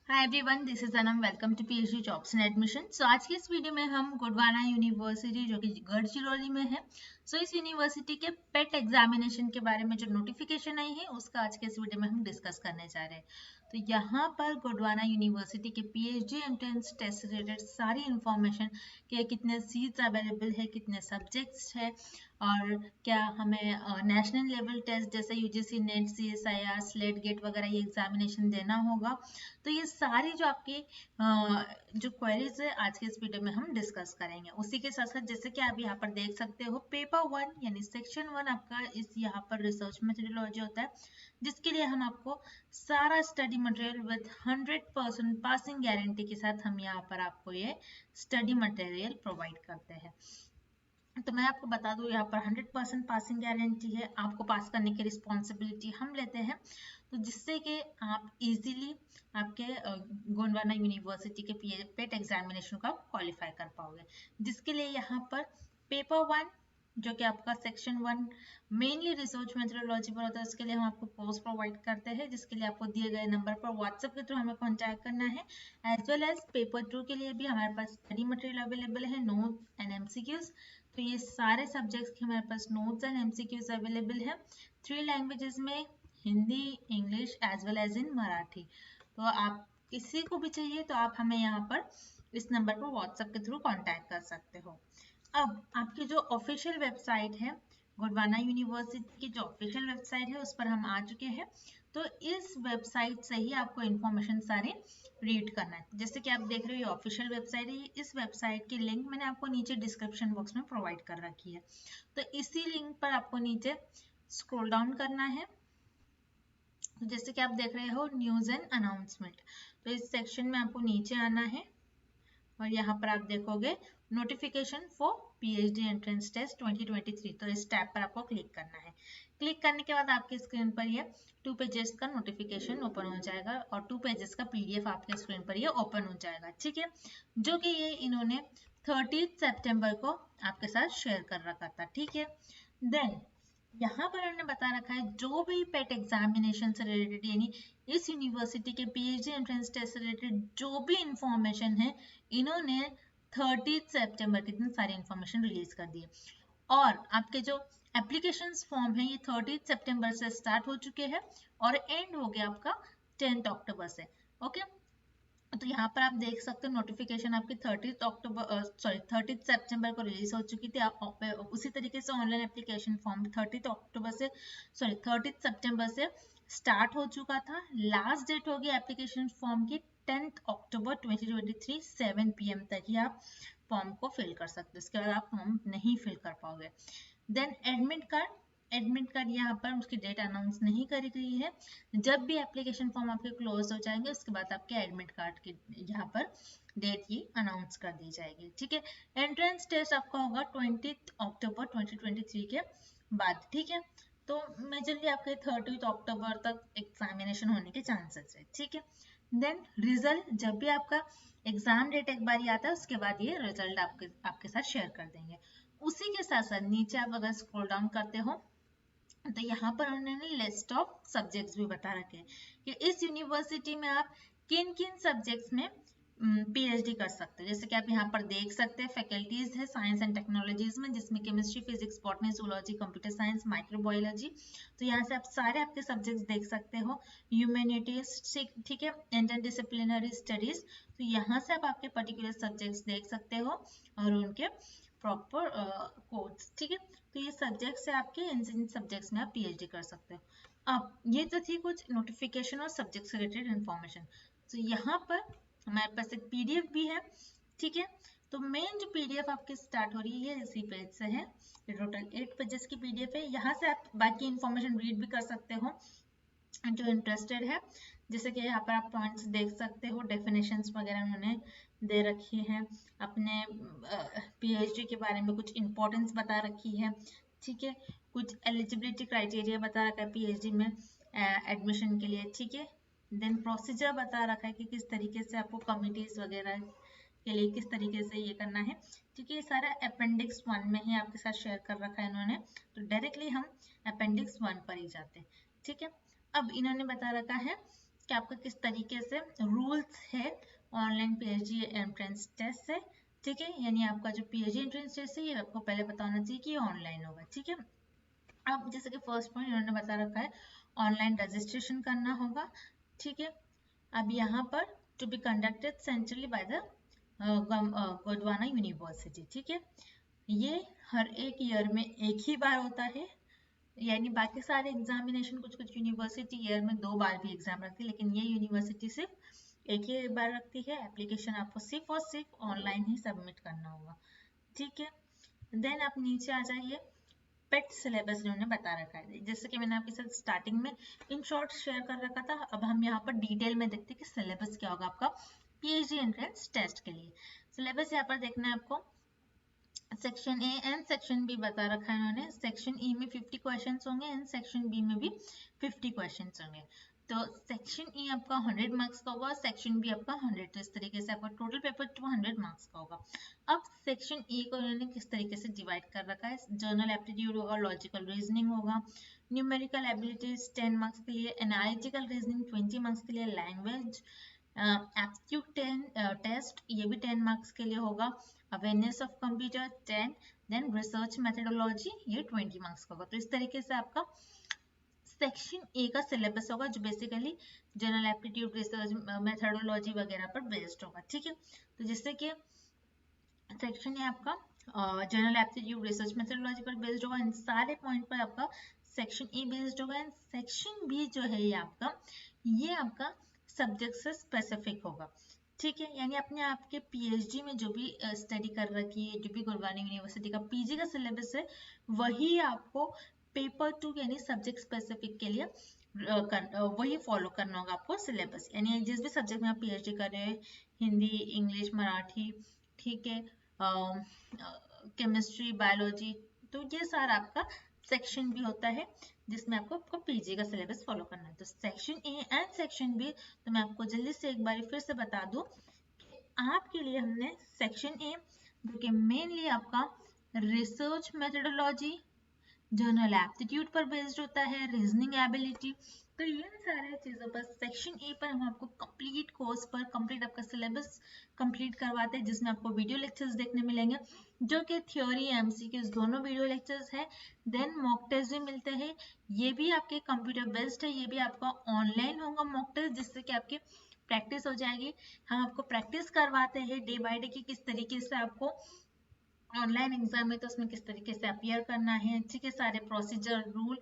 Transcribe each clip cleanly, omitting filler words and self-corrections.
Hi everyone, this is Anam. Welcome to PhD jobs and admission. So आज की इस video में हम गोंडवाना यूनिवर्सिटी जो कि गढ़चिरौली में है, इस यूनिवर्सिटी के पेट एग्जामिनेशन के बारे में जो नोटिफिकेशन आई है उसका आज के इस वीडियो में हम डिस्कस करने जा रहे हैं। तो यहाँ पर गोंडवाना यूनिवर्सिटी के पीएचडी एंट्रेंस टेस्ट से रिलेटेड सारी इंफॉर्मेशन कि कितने सीट्स अवेलेबल है, कितने सब्जेक्ट्स है और क्या हमें नेशनल लेवल टेस्ट जैसे UGC NET, CSIR, SLET GATE वगैरह ये एग्जामिनेशन देना होगा। तो ये सारी जो आपकी जो क्वेरीज है आज के इस वीडियो में हम डिस्कस करेंगे। उसी के साथ साथ जैसे कि आप यहाँ पर देख सकते हो, पेपर 1 यानी सेक्शन 1 आपका इस यहाँ पर रिसर्च मेथोडोलॉजी होता है, जिसके लिए हम आपको सारा study material with 100% passing guarantee के साथ हम यहाँ पर आपको ये स्टडी मटेरियल प्रोवाइड करते हैं। तो मैं आपको बता दूं, यहाँ पर 100% पासिंग गारंटी है, आपको पास करने की रिस्पॉन्सिबिलिटी हम लेते हैं। तो जिससे कि आप इजीली आपके गोंडवाना यूनिवर्सिटी के पेट एग्जामिनेशन का क्वालिफाई कर पाओगे। जिसके लिए यहाँ पर पेपर 1 जो कि आपका सेक्शन 1 मेनली रिसर्च मेथोडोलॉजी पर होता है, उसके लिए हम आपको कोर्स प्रोवाइड करते हैं, जिसके लिए आपको दिए गए नंबर पर व्हाट्सएप के थ्रू हमें कॉन्टैक्ट करना है। एज वेल एज पेपर 2 के लिए भी हमारे पास स्टडी मटेरियल अवेलेबल है, नोट एंड एमसीक्यूज। तो ये सारे सब्जेक्ट्स के हमारे पास नोट्स एंड एमसीक्यूज अवेलेबल है 3 लैंग्वेजेस में, Hindi, English as well as in Marathi. तो आप किसी को भी चाहिए तो आप हमें यहाँ पर इस नंबर पर व्हाट्सएप के थ्रू कांटेक्ट कर सकते हो। अब आपकी जो ऑफिशियल वेबसाइट है, गोंडवाना यूनिवर्सिटी की जो ऑफिशियल वेबसाइट है उस पर हम आ चुके हैं। तो इस वेबसाइट से ही आपको इन्फॉर्मेशन सारे रीड करना है। जैसे कि आप देख रहे हो ये ऑफिशियल वेबसाइट है, इस वेबसाइट की लिंक मैंने आपको नीचे डिस्क्रिप्शन बॉक्स में प्रोवाइड कर रखी है। तो इसी लिंक पर आपको नीचे स्क्रॉल डाउन करना है। तो जैसे कि आप देख रहे हो न्यूज एंड अनाउंसमेंट, तो इस सेक्शन में आपको नीचे आना है और यहाँ पर आप देखोगे notification for PhD entrance test 2023। तो इस टैब पर आपको क्लिक करना है। क्लिक करने के बाद आपकी स्क्रीन पर ये 2 पेजेस का नोटिफिकेशन ओपन हो जाएगा और 2 पेजेस का पीडीएफ आपके स्क्रीन पर ये ओपन हो जाएगा, ठीक है, जो कि ये इन्होंने 30 सितंबर को आपके साथ शेयर कर रखा था, ठीक है। देन यहाँ पर हमने बता रखा है जो भी पेट एग्जामिनेशन से रिलेटेड यानी इस यूनिवर्सिटी के पीएचडी एंट्रेंस टेस्ट से रिलेटेड जो भी इंफॉर्मेशन है, इन्होंने 30 सितंबर के दिन सारी इंफॉर्मेशन रिलीज कर दी है। और आपके जो एप्लीकेशन फॉर्म है ये 30 सितंबर से स्टार्ट हो चुके हैं और एंड हो गया आपका 10 अक्टूबर से, ओके। तो यहाँ पर आप देख सकते हो नोटिफिकेशन आपकी 30 सितंबर को रिलीज हो चुकी थी। आप उसी तरीके से ऑनलाइन एप्लीकेशन फॉर्म 30 सितंबर से स्टार्ट हो चुका था। लास्ट डेट होगी एप्लीकेशन फॉर्म की 10 अक्टूबर 2023 7 PM तक ही आप फॉर्म को फिल कर सकते हो। इसके बाद आप फॉर्म नहीं फिल कर पाओगे। देन एडमिट कार्ड यहाँ पर उसकी डेट अनाउंस नहीं करी गई है। जब भी एप्लीकेशन फॉर्म आपके क्लोज हो जाएंगे उसके बाद आपके एडमिट कार्ड की यहाँ पर डेट ही अनाउंस कर दी जाएगी, ठीक है। एंट्रेंस टेस्ट आपका होगा 20 अक्टूबर 2023 के बाद, ठीक है। तो मेजरली आपके 30 अक्टूबर तक एग्जामिनेशन होने के चांसेस है, ठीक है। देन रिजल्ट जब भी आपका एग्जाम डेट एक बार आता है उसके बाद ये रिजल्ट आपके साथ शेयर कर देंगे। उसी के साथ साथ नीचे आप अगर स्क्रॉल डाउन करते हो तो यहाँ पर उन्होंने लिस्ट ऑफ सब्जेक्ट्स भी बता रखे हैं कि इस यूनिवर्सिटी में आप किन किन सब्जेक्ट्स में पीएचडी कर सकते हैं। जैसे कि आप यहाँ पर देख सकते हैं फैकल्टीज है साइंस एंड टेक्नोलॉजीज में, जिसमें chemistry, physics, botany, zoology, computer science, microbiology. तो यहाँ से आप सारे आपके सब्जेक्ट्स देख सकते हो। ह्यूमैनिटीज, ठीक है, इंटरडिसिप्लिनरी स्टडीज, तो यहाँ से आप आपके पर्टिकुलर सब्जेक्ट्स देख सकते हो और उनके प्रॉपर कोड्स, ठीक है। तो ये सब्जेक्ट्स है आपके, इन सब्जेक्ट्स में आप पीएचडी कर सकते हो। अब ये तो थी कुछ नोटिफिकेशन और सब्जेक्ट से रिलेटेड इंफॉर्मेशन। तो यहाँ पर हमारे पास एक पीडीएफ भी है, ठीक है। तो मेन जो पीडीएफ आपकी स्टार्ट हो रही है इसी पेज से है। ये टोटल 8 पेजेस की पीडीएफ है। यहाँ से आप बाकी इंफॉर्मेशन रीड भी कर सकते हो जो इंटरेस्टेड है। जैसे कि यहाँ पर आप पॉइंट्स देख सकते हो, डेफिनेशंस वगैरह उन्होंने दे रखी है, अपने पीएचडी के बारे में कुछ इंपॉर्टेंस बता रखी है, ठीक है। कुछ एलिजिबिलिटी क्राइटेरिया बता रखा है पीएचडी में एडमिशन के लिए, ठीक है। देन प्रोसीजर बता रखा है कि किस तरीके से आपको कमिटीज वगैरह के लिए किस तरीके से ये करना है, ठीक है। ये सारा अपेंडिक्स 1 में ही आपके साथ शेयर कर रखा है इन्होंने। तो डायरेक्टली हम अपेंडिक्स 1 पर ही जाते हैं, ठीक है। अब इन्होंने बता रखा है कि आपका किस तरीके से रूल्स है ऑनलाइन पीएचडी एंट्रेंस टेस्ट से, ठीक है। यानी आपका जो पीएचडी एंट्रेंस टेस्ट है ये आपको पहले पता होना चाहिए कि ऑनलाइन होगा, ठीक है। अब जैसे कि फर्स्ट पॉइंट इन्होंने बता रखा है ऑनलाइन रजिस्ट्रेशन करना होगा, ठीक है। अब यहाँ पर to be conducted centrally by the Gondwana University, ठीक है। ये हर एक ईयर में एक ही बार होता है, यानी बाकी सारे एग्जामिनेशन कुछ कुछ यूनिवर्सिटी ईयर में 2 बार भी एग्जाम रखती है, लेकिन ये यूनिवर्सिटी सिर्फ एक ही बार रखती है। एप्लीकेशन आपको सिर्फ और सिर्फ ऑनलाइन ही सबमिट करना होगा, ठीक है। देन आप नीचे आ जाइए, पेट सिलेबस इन्होंने बता रखा है, जैसे कि मैंने आपके साथ स्टार्टिंग में इन शॉर्ट शेयर कर रखा था। अब हम यहाँ पर डिटेल में देखते हैं कि सिलेबस क्या होगा आपका पीएचडी एंट्रेंस टेस्ट के लिए। सिलेबस यहाँ पर देखना है आपको, section A and section B बता रखा है इन्होंने। सेक्शन ई में 50 क्वेश्चंस होंगे एंड सेक्शन बी में भी 50 क्वेश्चंस होंगे। तो सेक्शन ई आपका 100 मार्क्स का होगा, सेक्शन बी आपका 100, तो इस तरीके से आपका टोटल पेपर 200 मार्क्स का होगा। अब सेक्शन ई को इन्होंने किस तरीके से डिवाइड कर रखा है, जर्नल एप्टीट्यूड होगा, लॉजिकल रीजनिंग होगा, न्यूमेरिकल एबिलिटीज 10 मार्क्स के लिए, एनालिटिकल रीजनिंग 20 मार्क्स के लिए, लैंग्वेज एप्टीट्यूड टेस्ट ये भी 10 मार्क्स के लिए होगा, awareness of computer 10, then research methodology ये 20 मार्क्स का होगा। तो इस तरीके से आपका सेक्शन ए का सिलेबस होगा, जो basically general aptitude, research methodology वगैरह पर बेस्ड होगा, ठीक है। तो जिससे कि सेक्शन ए आपका जनरल एप्टीट्यूड, रिसर्च मेथोडोलॉजी पर बेस्ड होगा, इन सारे पॉइंट पर आपका सेक्शन ए बेस्ड होगा। एंड सेक्शन बी जो है ये आपका सब्जेक्ट से स्पेसिफिक होगा, ठीक है। यानी अपने आपके पीएचडी में जो भी स्टडी कर रखी है, जो भी गुरुग्राम यूनिवर्सिटी का पीजी का सिलेबस है, वही आपको पेपर 2 यानी सब्जेक्ट स्पेसिफिक के लिए वही फॉलो करना होगा आपको सिलेबस। यानी जिस भी सब्जेक्ट में आप पीएचडी कर रहे हैं, हिंदी, इंग्लिश, मराठी, ठीक है, केमिस्ट्री, बायोलॉजी, तो ये सारा आपका सेक्शन भी होता है जिसमें आपको पीजी का सिलेबस फॉलो करना है। तो section A and section B, तो मैं आपको जल्दी से एक बार फिर से बता दूं कि आपके लिए हमने सेक्शन ए जो कि मेनली आपका रिसर्च मेथोडोलॉजी, जनरल एप्टीट्यूड पर बेस्ड होता है, रीजनिंग एबिलिटी, तो इन सारे चीज़ों पर सेक्शन ए पर हम आपको कंप्लीट कोर्स पर कंप्लीट आपका सिलेबस कंप्लीट करवाते हैं, जिसमें आपको वीडियो लेक्चर्स देखने मिलेंगे जो कि थ्योरी एमसीक्यूज दोनों वीडियो लेक्चर्स है। देन मॉक टेस्ट भी मिलते हैं, ये भी आपके कंप्यूटर बेस्ड है, ये भी आपका ऑनलाइन होगा मॉक टेस्ट, जिससे कि आपकी प्रैक्टिस हो जाएगी। हम आपको प्रैक्टिस करवाते हैं डे बाय डे की किस तरीके से आपको ऑनलाइन एग्जाम में तो उसमें किस तरीके से अपियर करना है, ठीक है, सारे प्रोसीजर रूल।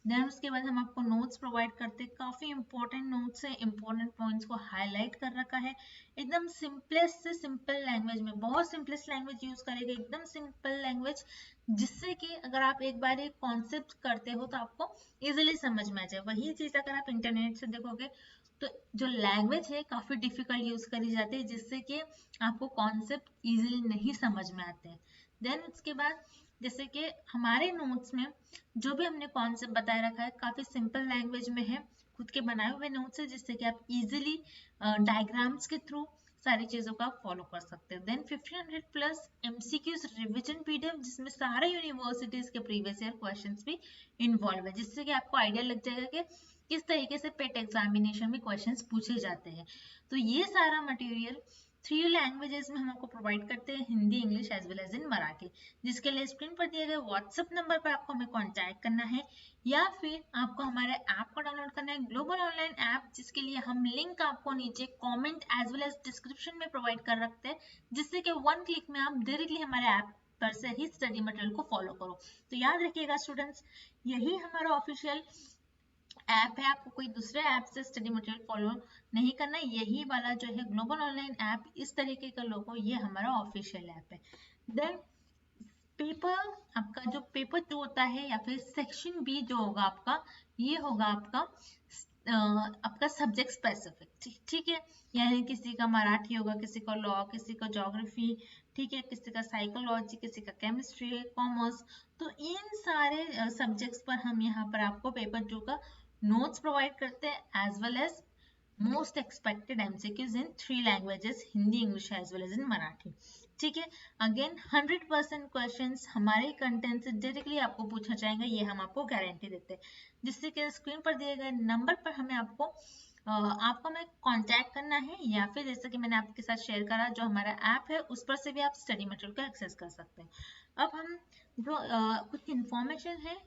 देन उसके बाद हम आपको नोट्स प्रोवाइड करते हैं, काफ़ी इंपॉर्टेंट नोट्स है, इंपॉर्टेंट पॉइंट्स को हाईलाइट कर रखा है एकदम सिंपलेस्ट से सिंपल लैंग्वेज में, बहुत सिंपलेस्ट लैंग्वेज यूज करेगा, एकदम सिंपल लैंग्वेज, जिससे कि अगर आप एक बार एक कॉन्सेप्ट करते हो तो आपको इजिली समझ में आ जाए। वही चीज़ अगर आप इंटरनेट से देखोगे तो जो लैंग्वेज है काफ़ी डिफिकल्ट यूज करी जाती है, जिससे कि आपको कॉन्सेप्ट इजीली नहीं समझ में आते हैं। देन उसके बाद जैसे कि हमारे नोट्स में जो भी हमने कॉन्सेप्ट बताया रखा है काफ़ी सिंपल लैंग्वेज में है, खुद के बनाए हुए नोट्स है, जिससे कि आप इजीली डायग्राम्स के थ्रू सारी चीज़ों का फॉलो कर सकते हैं। Then 1500 plus MCQs revision PDF, जिसमें सारे यूनिवर्सिटीज़ के प्रीवियस ईयर क्वेश्चंस भी इन्वॉल्व है, जिससे कि आपको आइडिया लग जाएगा कि किस तरीके से पेट एग्जामिनेशन में क्वेश्चंस पूछे जाते हैं। तो ये सारा मटेरियल 3 लैंग्वेजेस में हम आपको प्रोवाइड करते हैं, Hindi, English as well as in Marathi, जिसके लिए स्क्रीन पर दिए गए व्हाट्सएप नंबर पर आपको हमें कॉन्टैक्ट करना है, या फिर आपको हमारे ऐप को डाउनलोड करना है, ग्लोबल ऑनलाइन ऐप, जिसके लिए हम लिंक आपको नीचे comment as well as description में प्रोवाइड कर रखते हैं, जिससे कि 1 क्लिक में आप डायरेक्टली हमारे ऐप पर से ही स्टडी मटेरियल को फॉलो करो। तो याद रखिएगा स्टूडेंट्स, यही हमारा ऑफिशियल ऐप है, आपको कोई दूसरे ऐप से स्टडी मटेरियल फॉलो नहीं करना, यही वाला जो है ग्लोबल ऑनलाइन ऐप, इस तरीके का लोगो, ये हमारा ऑफिशियल ऐप है। देन पेपर आपका जो पेपर 2 होता है या फिर सेक्शन बी जो होगा आपका, ये होगा आपका सब्जेक्ट स्पेसिफिक, ठीक है। यानी किसी का मराठी होगा, किसी का लॉ, किसी का ज्योग्राफी, ठीक है, किसी का साइकोलॉजी, किसी का केमिस्ट्री, कॉमर्स, तो इन सारे सब्जेक्ट्स पर हम यहाँ पर आपको पेपर 2 का नोट्स प्रोवाइड करते हैं as well as most expected MCQs in 3 languages, Hindi, English as well as in Marathi, ठीक है। अगेन 100% क्वेश्चंस हमारे कंटेंट से डायरेक्टली आपको पूछा जाएगा, ये हम आपको गारंटी देते हैं, जिससे कि स्क्रीन पर दिए गए नंबर पर हमें आपको आपको हमें कांटेक्ट करना है, या फिर जैसे कि मैंने आपके साथ शेयर करा जो हमारा ऐप है उस पर से भी आप स्टडी मटेरियल को एक्सेस कर सकते हैं। अब हम जो कुछ इंफॉर्मेशन है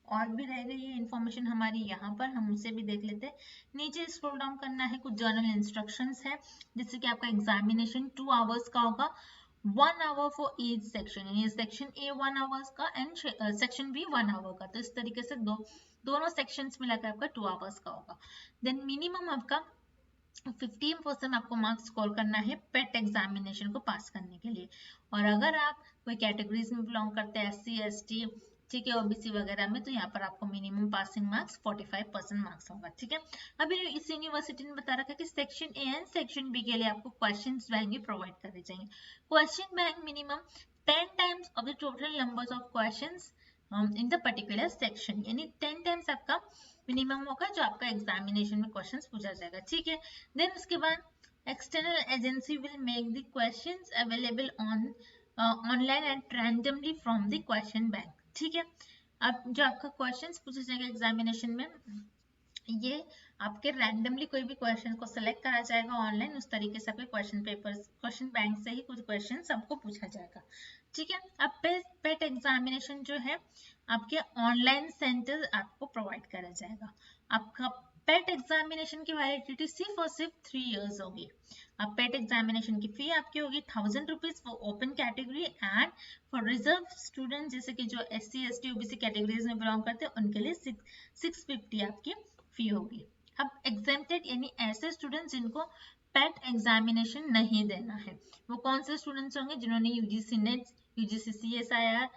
और भी रह गई है इंफॉर्मेशन हमारी यहाँ पर, हम उसे भी देख लेते हैं। नीचे स्क्रॉल डाउन करना है, कुछ जर्नल इंस्ट्रक्शंस है, जैसे कि आपका एग्जामिनेशन 2 आवर्स का होगा, 1 आवर फॉर ईच सेक्शन, यानी सेक्शन ए 1 आवर्स का एंड सेक्शन बी 1 आवर का। तो इस तरीके से दोनों सेक्शंस मिलाकर आपका 2 आवर्स का होगा। देन मिनिमम आपका 15% आपको मार्क्स स्कोर करना है पेट एग्जामिनेशन को पास करने के लिए। और अगर आप कोई कैटेगरीज में बिलोंग करते हैं, SC ST, ठीक है, OBC वगैरह में, तो यहाँ पर आपको मिनिमम पासिंग मार्क्स 45% मार्क्स होगा। ठीक है, अभी इस यूनिवर्सिटी ने बता रखा है कि section A and section B के लिए आपको क्वेश्चन बैंक भी प्रोवाइड करने चाहिए। Question bank minimum 10 times of the total numbers of questions in the particular section, यानी 10 टाइम्स आपका मिनिमम होगा जो आपका एग्जामिनेशन में क्वेश्चंस पूछा जाएगा। ठीक है, देन उसके बाद external agency will make the questions available on online and randomly from the question bank. ठीक है, अब जो आपका क्वेश्चंस पूछा जाएगा एग्जामिनेशन में, ये आपके रैंडमली कोई भी क्वेश्चन को सिलेक्ट करा जाएगा ऑनलाइन, उस तरीके से आपके क्वेश्चन पेपर, क्वेश्चन बैंक से ही कुछ क्वेश्चन सबको पूछा जाएगा। ठीक है, अब पेट एग्जामिनेशन जो है आपके ऑनलाइन सेंटर आपको प्रोवाइड करा जाएगा। आपका पेट एग्जामिनेशन की वैलिडिटी सिर्फ और सिर्फ 3 इयर्स होगी। अब पेट एग्जामिनेशन की फी आपकी होगी 1000 rupees for open category and for reserve student, जैसे कि जो SC ST OBC कैटेगरीज में बिलोंग करते हैं उनके लिए 650 आपकी फी होगी। अब एग्जेम्प्टेड यानी ऐसे स्टूडेंट्स जिनको पेट एग्जामिनेशन नहीं देना है, वो कौन से स्टूडेंट्स होंगे? जिन्होंने UGC नेट, UGC CSIR,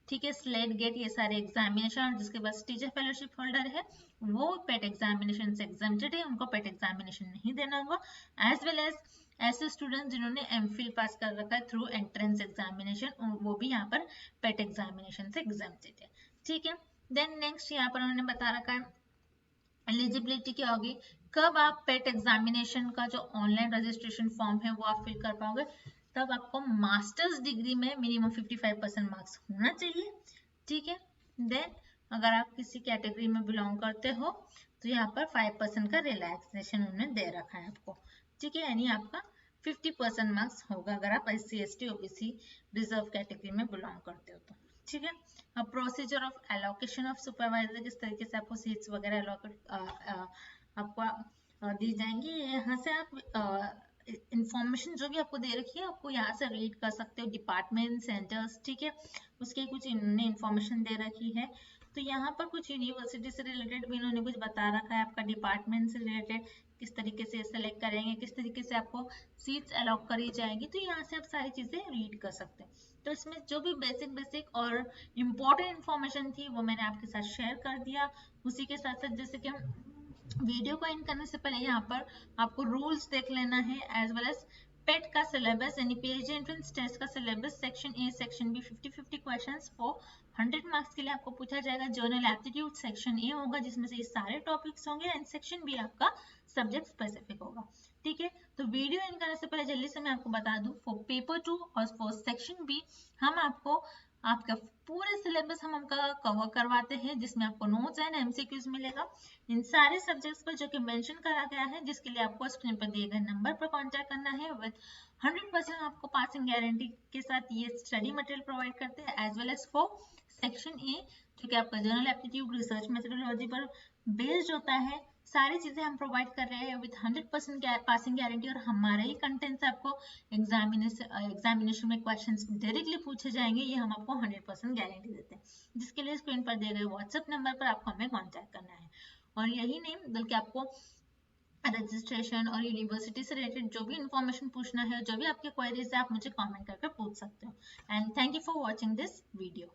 ठीक है, स्लेट गेट, ये सारे एग्जामिनेशन, और जिसके पास टीचर फेलोशिप होल्डर है वो पेट एग्जामिनेशन से एग्जेम्प्टेड है, उनको पेट एग्जामिनेशन नहीं देना होगा। एज वेल एज ऐसे स्टूडेंट जिन्होंने MPhil पास कर रखा है थ्रू एंट्रेंस एग्जामिनेशन, वो भी यहाँ पर पेट एग्जामिनेशन से एग्जेम्प्टेड है। ठीक है, देन नेक्स्ट यहाँ पर उन्होंने बता रखा है एलिजिबिलिटी क्या होगी, कब आप पेट एग्जामिनेशन का जो ऑनलाइन रजिस्ट्रेशन फॉर्म है वो आप फिल कर पाओगे, तब आपको मास्टर्स डिग्री में मिनिमम 55% मार्क्स होना चाहिए। ठीक है, देन अगर आप किसी कैटेगरी में बिलोंग करते हो तो यहाँ पर 5% का रिलैक्सेशन उन्होंने दे रखा है आपको। ठीक है, यानी आपका 50% मार्क्स होगा अगर आप SC ST OBC reserve category में बिलोंग करते हो तो। ठीक है, अब procedure of allocation of supervisor, किस तरीके से आपको सीट्स वगैरह एलोकेट आपको दी जाएंगी, यहाँ से आप इंफॉर्मेशन जो भी आपको दे रखी है आपको यहाँ से रीड कर सकते हो, डिपार्टमेंट सेंटर्स, ठीक है, उसके कुछ इन्होंने इंफॉर्मेशन दे रखी है। तो यहाँ पर कुछ यूनिवर्सिटी से रिलेटेड भी इन्होंने कुछ बता रखा है, आपका डिपार्टमेंट से रिलेटेड किस तरीके से सेलेक्ट करेंगे, किस तरीके से आपको सीट्स अलॉट करी जाएंगी, तो यहाँ से आप सारी चीजें रीड कर सकते हैं। तो इसमें जो भी बेसिक और इम्पोर्टेंट इन्फॉर्मेशन थी वो मैंने आपके साथ शेयर कर दिया। उसी के साथ साथ जैसे कि हम वीडियो को एंड करने से पहले यहाँ पर आपको रूल्स देख लेना है, एज वेल एज पेट का सिलेबस यानी PhD एंट्रेंस टेस्ट का syllabus, section A section B 50-50 questions for 100 marks के लिए आपको पूछा जाएगा। जर्नल एप्टीट्यूड सेक्शन ए होगा जिसमें से ये सारे टॉपिक्स होंगे, एंड सेक्शन बी आपका सब्जेक्ट स्पेसिफिक होगा। ठीक है, तो वीडियो एंड करने से पहले जल्दी से मैं आपको बता दूं, फॉर पेपर 2 और फॉर सेक्शन बी हम आपको आपका पूरे सिलेबस हम आपका कवर करवाते हैं, जिसमें आपको नोट्स एंड MCQs मिलेगा इन सारे सब्जेक्ट्स पर जो कि मेंशन करा गया है, जिसके लिए आपको स्क्रीन पर दिए गए नंबर पर कांटेक्ट करना है। विद 100% आपको पासिंग गारंटी के साथ ये स्टडी मटेरियल प्रोवाइड करते हैं, as well as for section A जो कि आपका जनरल एप्टीट्यूड रिसर्च मेथोडोलॉजी पर बेस्ड होता है। सारी चीजें हम प्रोवाइड कर रहे हैं विद 100% पासिंग गारंटी, और हमारे ही कंटेंट से आपको एग्जामिनेशन में क्वेश्चंस डायरेक्टली पूछे जाएंगे, ये हम आपको 100% गारंटी देते हैं, जिसके लिए स्क्रीन पर दिए गए व्हाट्सएप नंबर पर आपको हमें कॉन्टैक्ट करना है। और यही नहीं बल्कि आपको रजिस्ट्रेशन और यूनिवर्सिटी से रिलेटेड जो भी इंफॉर्मेशन पूछना है, जो भी आपके क्वेरीज है, आप मुझे कमेंट करके पूछ सकते हो। And thank you for watching this video.